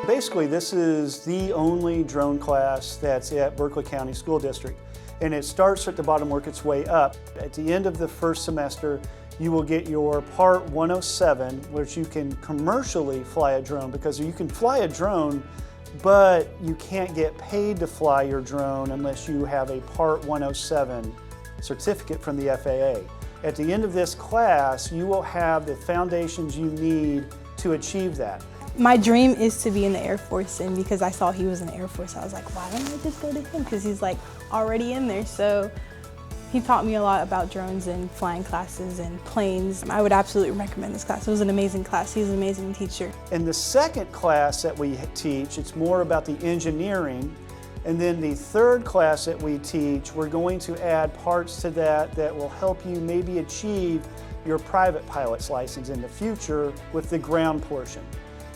Basically, this is the only drone class that's at Berkeley County School District. And it starts at the bottom, work its way up. At the end of the first semester, you will get your Part 107, which you can commercially fly a drone, because you can fly a drone, but you can't get paid to fly your drone unless you have a Part 107 certificate from the FAA. At the end of this class, you will have the foundations you need to achieve that. My dream is to be in the Air Force, and because I saw he was in the Air Force, I was like, why don't I just go to him? Because he's like already in there. So he taught me a lot about drones and flying classes and planes. I would absolutely recommend this class. It was an amazing class. He's an amazing teacher. In the second class that we teach, it's more about the engineering. And then the third class that we teach, we're going to add parts to that that will help you maybe achieve your private pilot's license in the future with the ground portion.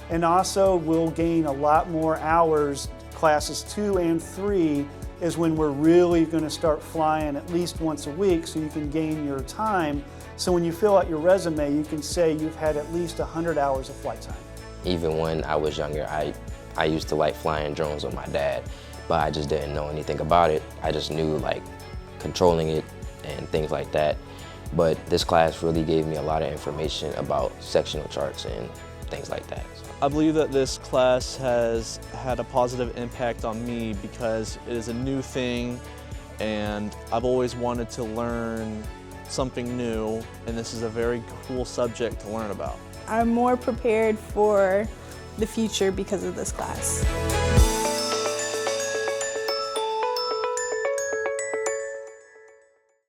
And also we'll gain a lot more hours. Classes 2 and 3 is when we're really going to start flying at least once a week, so you can gain your time. So when you fill out your resume, you can say you've had at least 100 hours of flight time. Even when I was younger, I used to like flying drones with my dad, but I just didn't know anything about it. I just knew like controlling it and things like that. But this class really gave me a lot of information about sectional charts and things like that. I believe that this class has had a positive impact on me because it is a new thing and I've always wanted to learn something new, and this is a very cool subject to learn about. I'm more prepared for the future because of this class.